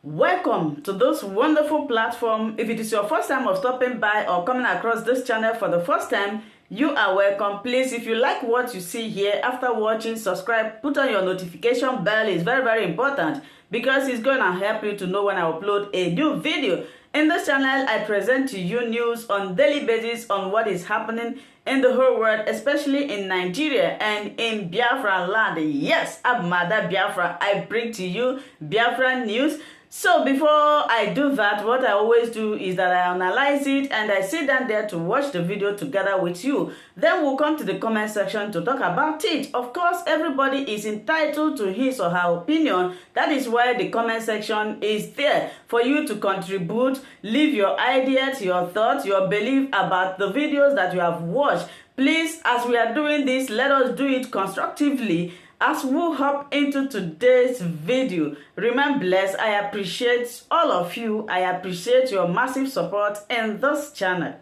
Welcome to this wonderful platform. If it is your first time of stopping by or coming across this channel for the first time, you are welcome. Please, if you like what you see here, after watching, subscribe, put on your notification bell. It's very important because it's going to help you to know when I upload a new video. In this channel, I present to you news on daily basis on what is happening in the whole world, especially in Nigeria and in Biafra land. Yes, I'm Mother Biafra. I bring to you Biafra news. So before I do that, what I always do is that I analyze it and I sit down there to watch the video together with you. Then we'll come to the comment section to talk about it. Of course, everybody is entitled to his or her opinion. That is why the comment section is there for you to contribute, leave your ideas, your thoughts, your belief about the videos that you have watched. Please, as we are doing this, let us do it constructively. As we hop into today's video, remain blessed. I appreciate all of you. I appreciate your massive support in this channel.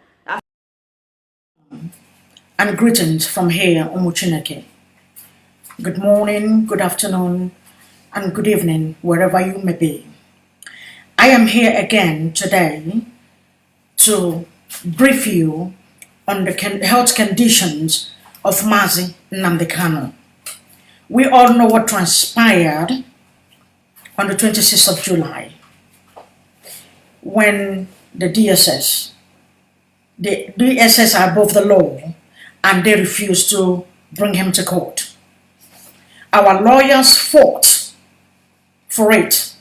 And greetings from here, Umuchineke. Good morning, good afternoon, and good evening, wherever you may be. I am here again today to brief you on the health conditions of Mazi Nnamdi Kanu. We all know what transpired on the 26th of July when the DSS are above the law and they refused to bring him to court. Our lawyers fought for it.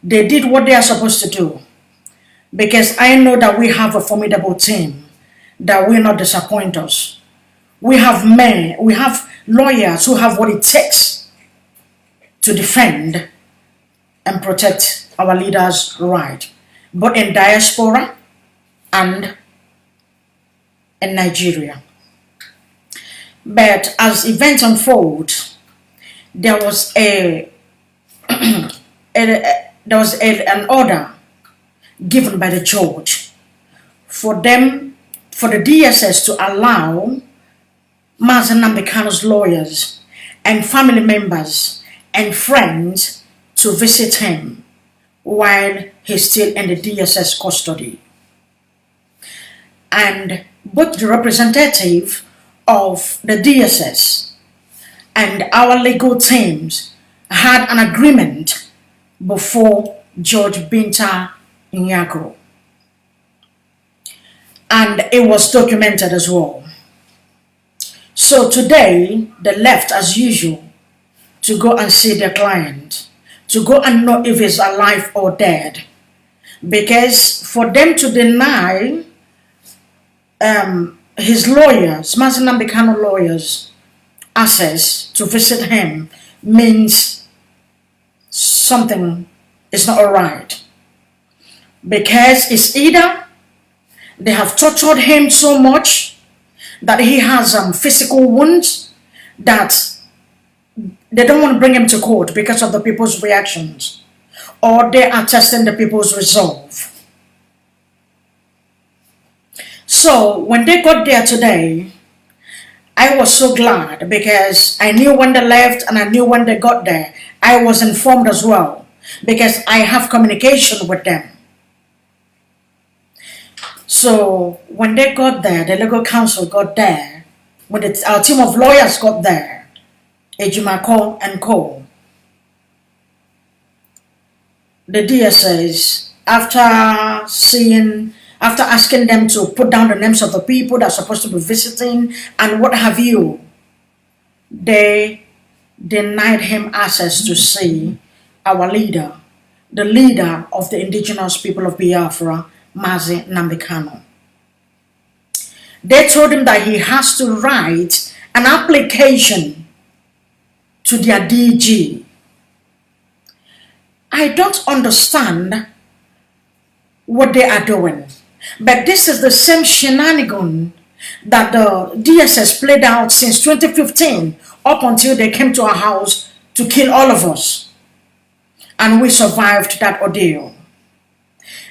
They did what they are supposed to do, because I know that we have a formidable team that will not disappoint us. We have lawyers who have what it takes to defend and protect our leaders' right, both in diaspora and in Nigeria. But as events unfold, there was an order given by the judge for the DSS to allow Mazi Nnamdi Kanu's lawyers and family members and friends to visit him while he's still in the DSS custody. And both the representative of the DSS and our legal teams had an agreement before Judge Binta Nyako. And it was documented as well. So today, they left as usual to go and see their client, to go and know if he's alive or dead. Because for them to deny his lawyers, Mazi Nnamdi Kanu lawyers, access to visit him means something is not alright. Because it's either they have tortured him so much that he has physical wounds that they don't want to bring him to court because of the people's reactions, or they are testing the people's resolve. So when they got there today, I was so glad because I knew when they left and I knew when they got there. I was informed as well because I have communication with them. So when they got there, the legal counsel got there, when our team of lawyers got there, Ejimako and Co. The DSS, after asking them to put down the names of the people that are supposed to be visiting and what have you, they denied him access to see our leader, the leader of the indigenous people of Biafra, Mazi Nnamdi Kanu. They told him that he has to write an application to their DG. I don't understand what they are doing, but this is the same shenanigan that the DSS played out since 2015 up until they came to our house to kill all of us, and we survived that ordeal.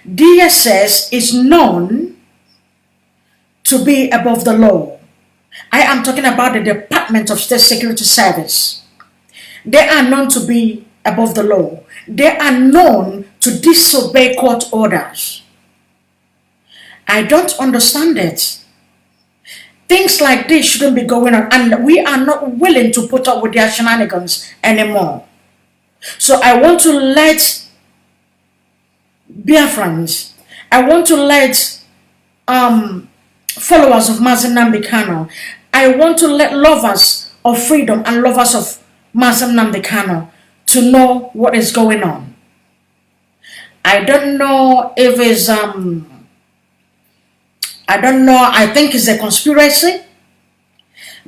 DSS is known to be above the law. I am talking about the Department of State Security Service. They are known to be above the law. They are known to to disobey court orders. I don't understand it. Things like this shouldn't be going on, and we are not willing to put up with their shenanigans anymore. So I want to let Biafrans, I want to let followers of Mazi Nnamdi Kanu, I want to let lovers of freedom and lovers of Mazi Nnamdi Kanu to know what is going on. I don't know if it's I don't know, I think it's a conspiracy,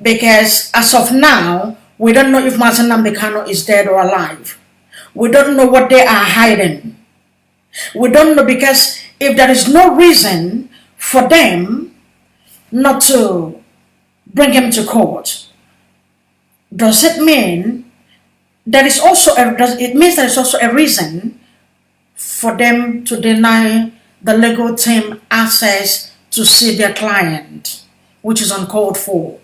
because as of now, we don't know if Mazi Nnamdi Kanu is dead or alive. We don't know what they are hiding. We don't know, because if there is no reason for them not to bring him to court, does it mean there is also it means there is also a reason for them to deny the legal team access to see their client, which is uncalled for,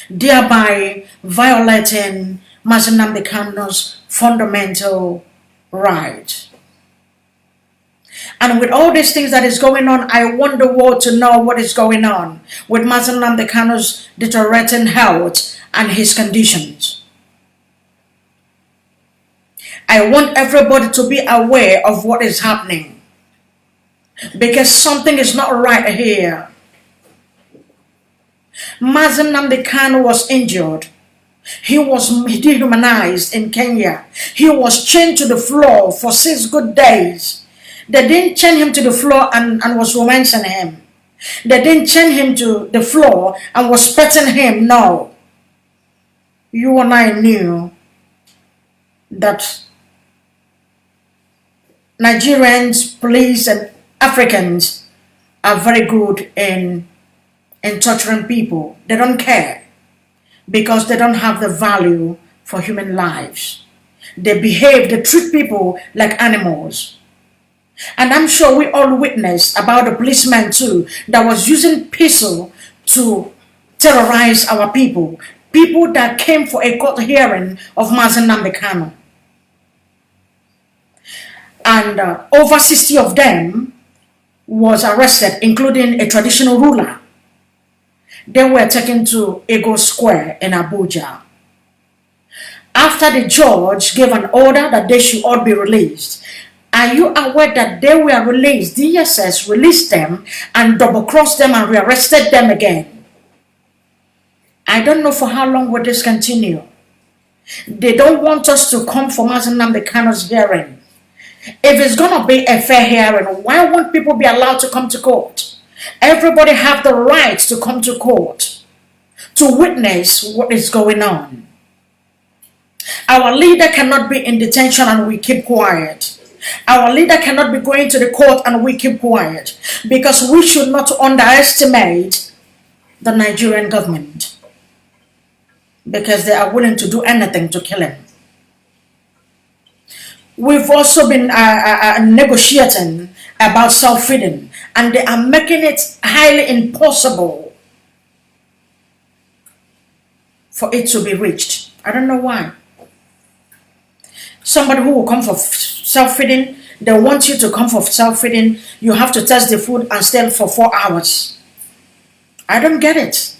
thereby violating Mazi Nnamdi Kanu's fundamental right. And with all these things that is going on, I want the world to know what is going on with Mazi Nnamdi Kanu's deteriorating health and his conditions. I want everybody to be aware of what is happening, because something is not right here. Mazi Nnamdi Kanu was injured. He was dehumanized in Kenya. He was chained to the floor for 6 good days. They didn't chain him to the floor and was romancing him. They didn't chain him to the floor and was petting him. No. You and I knew that Nigerians, police, and Africans are very good in torturing people. They don't care, because they don't have the value for human lives. They treat people like animals. And I'm sure we all witnessed about the policeman too that was using pistol to terrorize our people. People that came for a court hearing of Mazi Nnamdi Kanu. And over 60 of them was arrested, including a traditional ruler. They were taken to Ego Square in Abuja. After the judge gave an order that they should all be released. Are you aware that they were released? DSS released them and double-crossed them and rearrested them again. I don't know for how long will this continue. They don't want us to come for Mazi Nnamdi Kanu's hearing. If it's going to be a fair hearing, why won't people be allowed to come to court? Everybody have the right to come to court to witness what is going on. Our leader cannot be in detention and we keep quiet. Our leader cannot be going to the court and we keep quiet, because we should not underestimate the Nigerian government, because they are willing to do anything to kill him. We've also been negotiating about self-feeding, and they are making it highly impossible for it to be reached. I don't know why. Somebody who will come for self-feeding, they want you to come for self-feeding, you have to test the food and stay for 4 hours. I don't get it.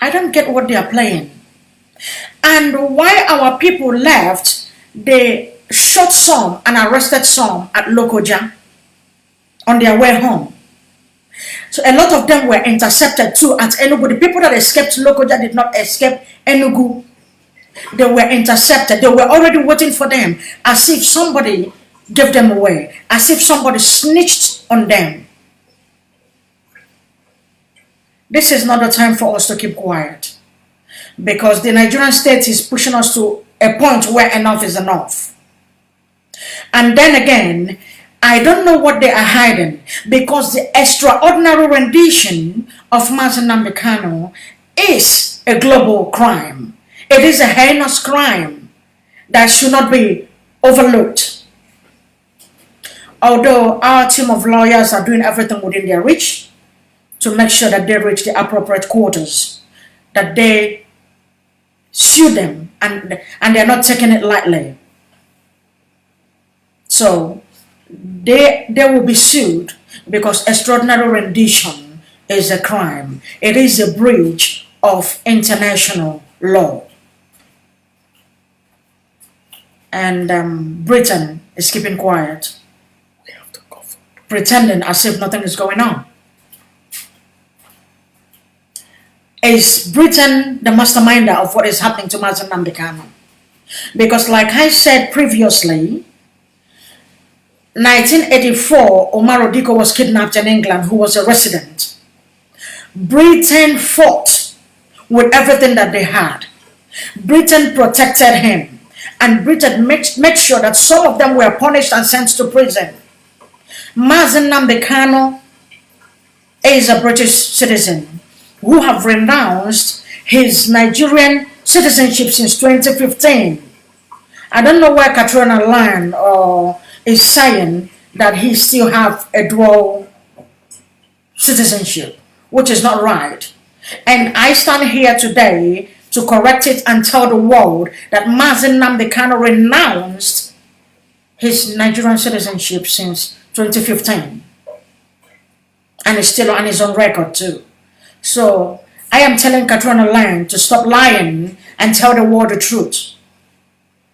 I don't get what they are playing. And why our people left, they shot some and arrested some at Lokoja on their way home. So a lot of them were intercepted too at Enugu. The people that escaped Lokoja did not escape Enugu. They were intercepted. They were already waiting for them, as if somebody gave them away, as if somebody snitched on them. This is not the time for us to keep quiet, because the Nigerian state is pushing us to a point where enough is enough. And then again, I don't know what they are hiding, because the extraordinary rendition of Mazi Nnamdi Kanu is a global crime. It is a heinous crime that should not be overlooked. Although our team of lawyers are doing everything within their reach to make sure that they reach the appropriate quarters, that they sue them, and they're not taking it lightly. So they will be sued because extraordinary rendition is a crime. It is a breach of international law. And Britain is keeping quiet, pretending as if nothing is going on. Is Britain the masterminder of what is happening to Mazi Nnamdi Kanu? Because like I said previously, 1984, Omar Odiko was kidnapped in England, who was a resident. Britain fought with everything that they had. Britain protected him. And Britain made sure that some of them were punished and sent to prison. Mazi Nnamdi Kanu is a British citizen who have renounced his Nigerian citizenship since 2015. I don't know where Katrina land or is saying that he still have a dual citizenship, which is not right. And I stand here today to correct it and tell the world that Mazi Nnamdi Kanu renounced his Nigerian citizenship since 2015. And is still on his own record too. So I am telling Katrina Land to stop lying and tell the world the truth.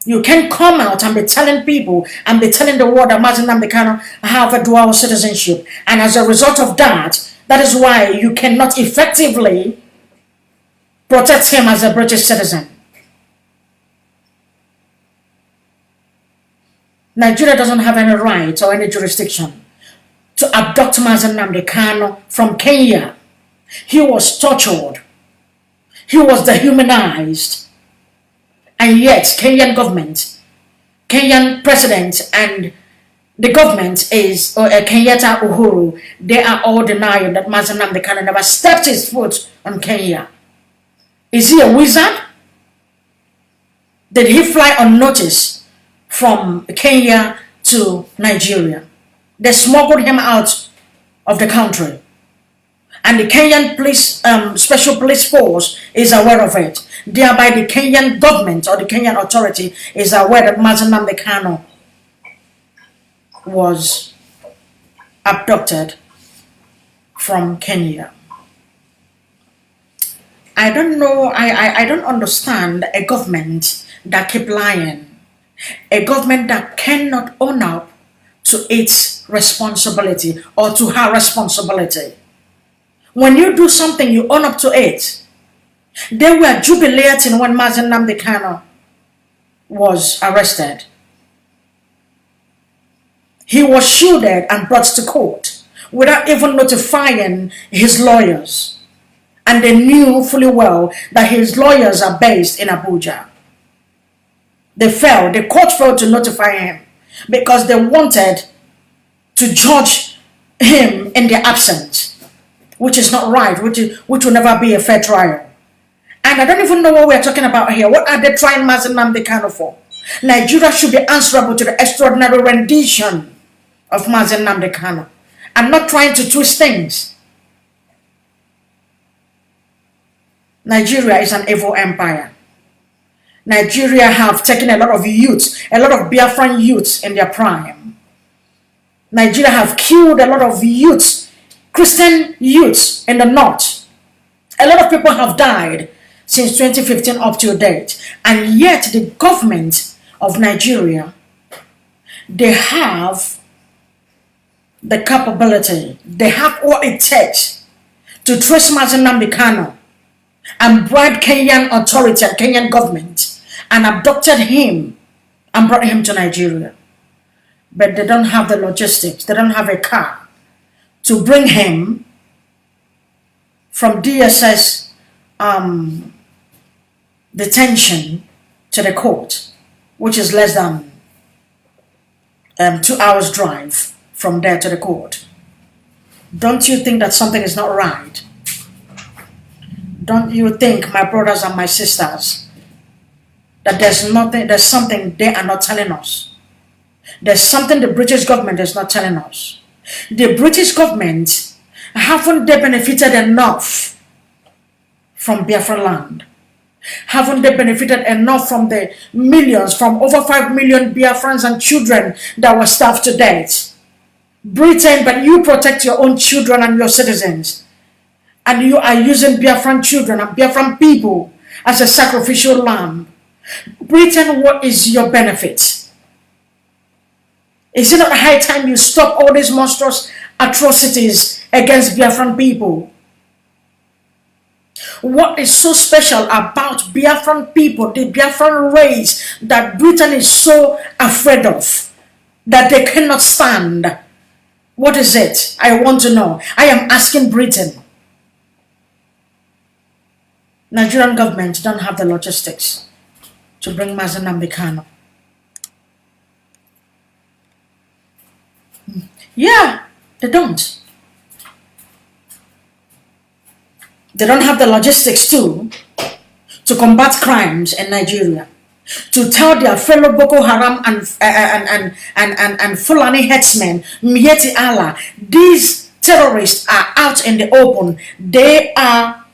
You can't come out and be telling people and be telling the world that Mazi Nnamdi Kanu have a dual citizenship. And as a result of that, that is why you cannot effectively protect him as a British citizen. Nigeria doesn't have any right or any jurisdiction to abduct Mazi Nnamdi Kanu from Kenya. He was tortured. He was dehumanized. And yet, Kenyan government, Kenyan president and the government is Kenyatta Uhuru, they are all denying that Mazi Nnamdi Kanu never stepped his foot on Kenya. Is he a wizard? Did he fly unnoticed from Kenya to Nigeria? They smuggled him out of the country. And the Kenyan police, special police force is aware of it. Thereby the Kenyan government or the Kenyan authority is aware that Mazi Nnamdi Kanu was abducted from Kenya. I don't know, I don't understand a government that keep lying. A government that cannot own up to its responsibility or to her responsibility. When you do something, you own up to it. They were jubilating when Mazi Nnamdi Kanu was arrested. He was shielded and brought to court without even notifying his lawyers. And they knew fully well that his lawyers are based in Abuja. The court failed to notify him because they wanted to judge him in their absence, which is not right, which will never be a fair trial. And I don't even know what we're talking about here. What are they trying Mazi Nnamdi Kanu for? Nigeria should be answerable to the extraordinary rendition of Mazi Nnamdi Kanu. I'm not trying to twist things. Nigeria is an evil empire. Nigeria have taken a lot of youths, a lot of Biafran youths in their prime. Nigeria have killed a lot of youths, Christian youths in the north. A lot of people have died since 2015 up to date. And yet the government of Nigeria, they have the capability, they have what it takes to trace Mazi Nnamdi Kanu and bribe Kenyan authority and Kenyan government and abducted him and brought him to Nigeria. But they don't have the logistics, they don't have a car to bring him from DSS detention to the court, which is less than 2 hours drive from there to the court. Don't you think that something is not right? Don't you think, my brothers and my sisters, that there's something they are not telling us? There's something the British government is not telling us. The British government, haven't they benefited enough from Biafra land? Haven't they benefited enough from the millions, from over 5 million Biafrans and children that were starved to death? Britain, but you protect your own children and your citizens. And you are using Biafran children and Biafran people as a sacrificial lamb. Britain, what is your benefit? Is it not high time you stop all these monstrous atrocities against Biafran people? What is so special about Biafran people, the Biafran race, that Britain is so afraid of, that they cannot stand? What is it? I want to know. I am asking Britain. Nigerian government don't have the logistics to bring Mazi Nnamdi Kanu. Yeah, they don't. They don't have the logistics to combat crimes in Nigeria, to tell their fellow Boko Haram and Fulani headsmen, Mieti Allah, these terrorists are out in the open. They are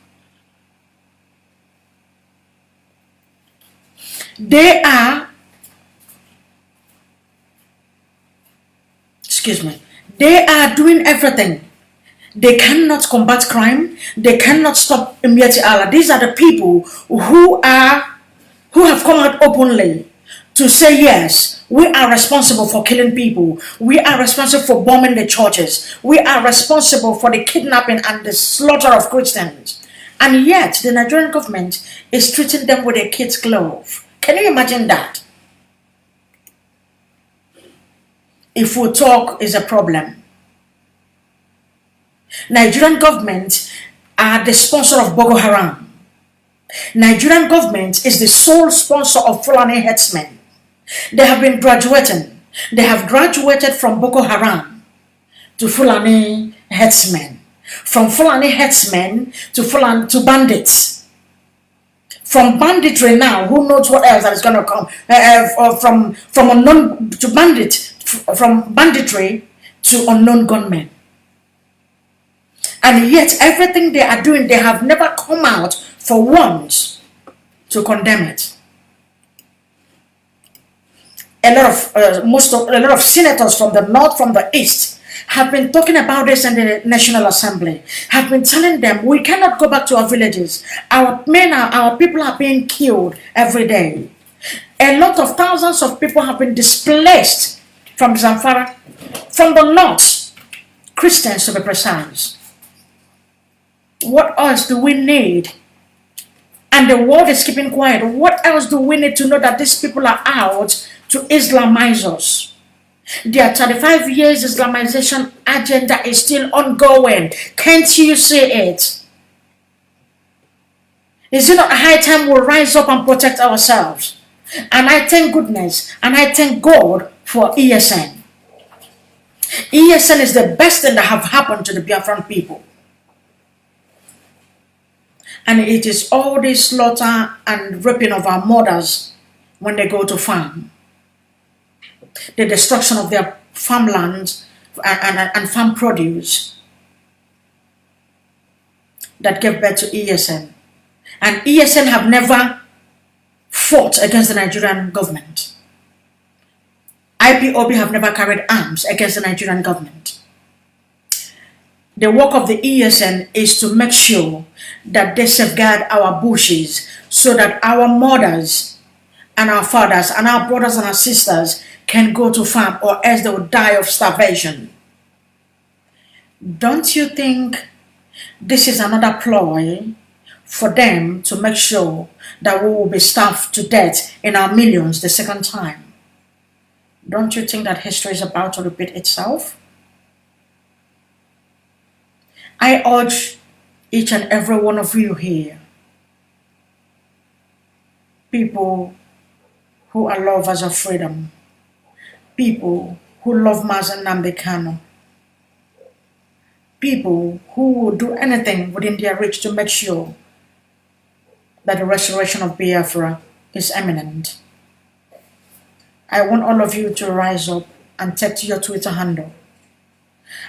they are doing everything. They cannot combat crime. They cannot stop Mieti Allah. These are the people who have come out openly to say, yes, we are responsible for killing people. We are responsible for bombing the churches. We are responsible for the kidnapping and the slaughter of Christians. And yet, the Nigerian government is treating them with a kid's glove. Can you imagine that? If we talk is a problem. Nigerian government are the sponsor of Boko Haram. Nigerian government is the sole sponsor of Fulani headsmen. They have been graduating. They have graduated from Boko Haram to Fulani headsmen. From Fulani headsmen to bandits. From banditry now, who knows what else that is going to come? From unknown to bandit, from banditry to unknown gunmen. And yet, everything they are doing, they have never come out for once to condemn it. A lot of senators from the north, from the east, have been talking about this in the National Assembly. Have been telling them we cannot go back to our villages. Our people are being killed every day. A lot of thousands of people have been displaced from Zamfara, from the north, Christians to be precise. What else do we need? And the world is keeping quiet. What else do we need to know that these people are out to Islamize us? Their 35 years Islamization agenda is still ongoing. Can't you see it? Is it not high time we rise up and protect ourselves? And I thank goodness and I thank God for ESN. ESN is the best thing that have happened to the Biafran people. And it is all this slaughter and raping of our mothers when they go to farm. The destruction of their farmlands and farm produce that gave birth to ESN. And ESN have never fought against the Nigerian government. IPOB have never carried arms against the Nigerian government. The work of the ESN is to make sure that they safeguard our bushes so that our mothers and our fathers and our brothers and our sisters can go to farm, or else they will die of starvation. Don't you think this is another ploy for them to make sure that we will be starved to death in our millions the second time? Don't you think that history is about to repeat itself? I urge each and every one of you here, people who are lovers of freedom, people who love Mazi Nnamdi Kanu, people who will do anything within their reach to make sure that the restoration of Biafra is imminent. I want all of you to rise up and take to your Twitter handle.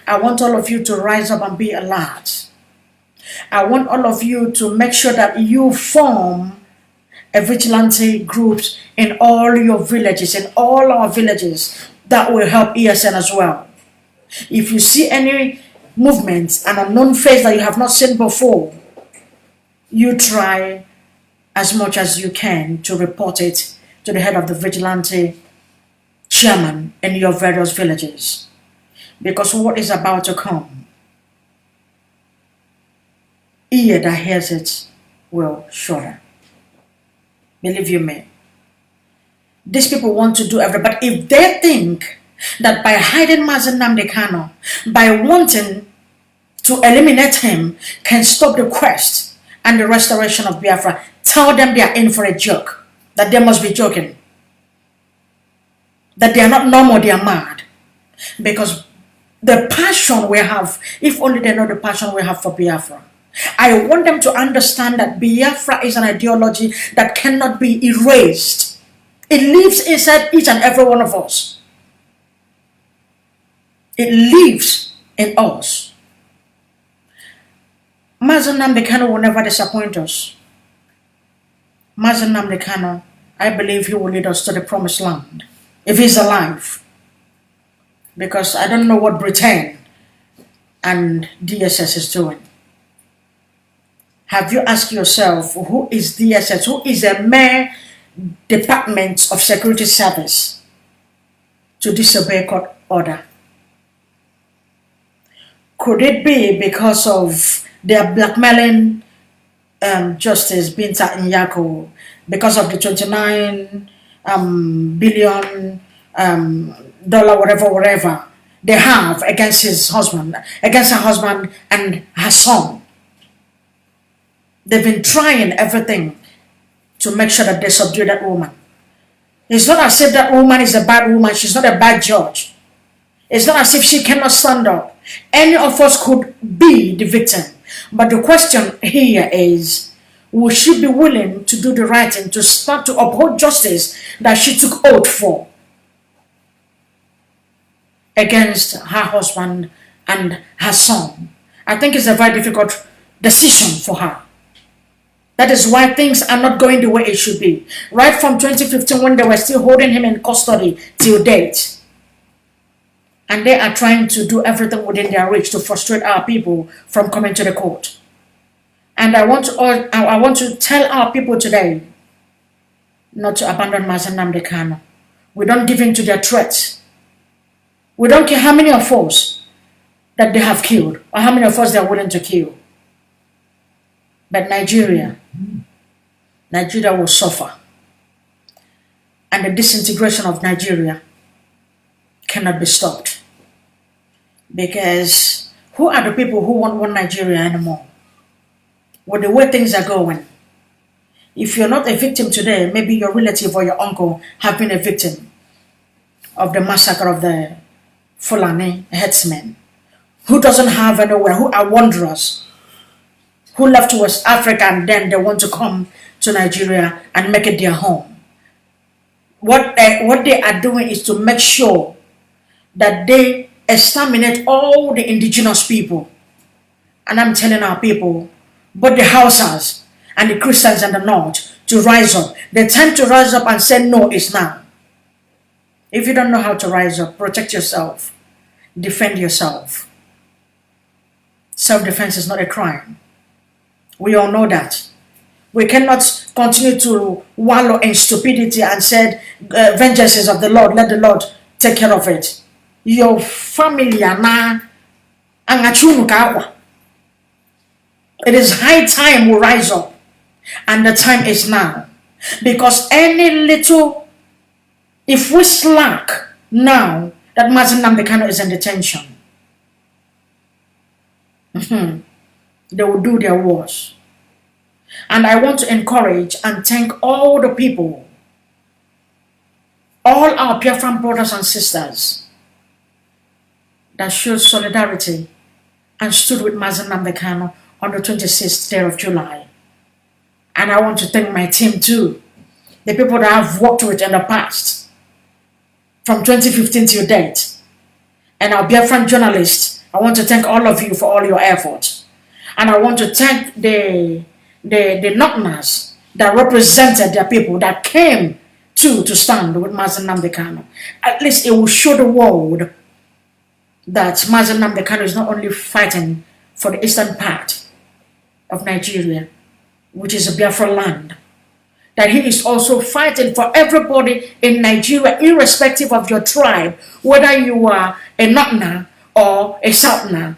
I want all of you to rise up and be alert. I want all of you to make sure that you form a vigilante groups in all your villages, in all our villages, that will help ESN as well. If you see any movement, an unknown face that you have not seen before, you try as much as you can to report it to the head of the vigilante chairman in your various villages. Because what is about to come, ear that hears it will shudder. Believe you me. These people want to do everything, but if they think that by hiding Mazi Nnamdi Kanu, by wanting to eliminate him, can stop the quest and the restoration of Biafra, tell them they are in for a joke, that they must be joking, that they are not normal, they are mad. Because the passion we have, if only they know the passion we have for Biafra, I want them to understand that Biafra is an ideology that cannot be erased. It lives inside each and every one of us. It lives in us. Mazi Nnamdi Kanu will never disappoint us. Mazi Nnamdi Kanu, I believe he will lead us to the promised land, if he's alive. Because I don't know what Britain and DSS is doing. Have you asked yourself, who is DSS? Who is a mere Department of Security Service to disobey court order? Could it be because of their blackmailing Justice Binta Nyako, because of the $29 billion whatever they have against her husband and her son? They've been trying everything to make sure that they subdue that woman. It's not as if that woman is a bad woman. She's not a bad judge. It's not as if she cannot stand up. Any of us could be the victim. But the question here is, will she be willing to do the right thing, to start to uphold justice that she took oath for against her husband and her son? I think it's a very difficult decision for her. That is why things are not going the way it should be. Right from 2015, when they were still holding him in custody till date. And they are trying to do everything within their reach to frustrate our people from coming to the court. And I want to tell our people today not to abandon Mazi Nnamdi Kanu. We don't give in to their threats. We don't care how many of us that they have killed or how many of us they are willing to kill. But Nigeria will suffer. And the disintegration of Nigeria cannot be stopped. Because who are the people who want one Nigeria anymore? With the way things are going. If you're not a victim today, maybe your relative or your uncle have been a victim of the massacre of the Fulani headsmen, who doesn't have anywhere, who are wanderers, who left West Africa and then they want to come to Nigeria and make it their home. What they are doing is to make sure that they exterminate all the indigenous people. And I'm telling our people, both the Hausas and the Christians in the north, to rise up. They tend to rise up and say, no, it's now. If you don't know how to rise up, protect yourself. Defend yourself. Self-defense is not a crime. We all know that. We cannot continue to wallow in stupidity and say, vengeance is of the Lord, let the Lord take care of it. Your family are now. It is high time we rise up. And the time is now. Because if we slack now that Mazi Nnamdi Kanu is in detention, they will do their worst. And I want to encourage and thank all the people, all our Biafran brothers and sisters that showed solidarity and stood with Mazi Nnamdi Kanu on the 26th day of July. And I want to thank my team too, the people that I've worked with in the past, from 2015 till date. And our Biafran journalists, I want to thank all of you for all your efforts. And I want to thank the Northerners, that represented their people, that came to stand with Mazi Nnamdi Kanu. At least it will show the world that Mazi Nnamdi Kanu is not only fighting for the eastern part of Nigeria, which is a Biafra land, that he is also fighting for everybody in Nigeria, irrespective of your tribe, whether you are a Northerner or a Southerner.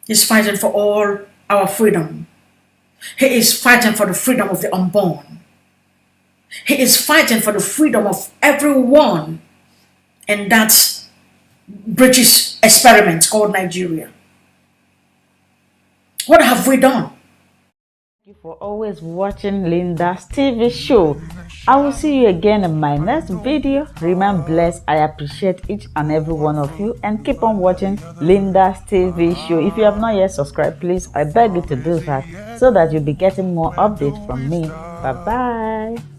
He's fighting for all our freedom. He is fighting for the freedom of the unborn. He is fighting for the freedom of everyone in that British experiment called Nigeria. What have we done? Thank you for always watching Linda's TV show. I will see you again in my next video. Remain blessed. I appreciate each and every one of you, and keep on watching Linda's TV show. If you have not yet subscribed, please, I beg you to do that so that you'll be getting more updates from me. Bye bye.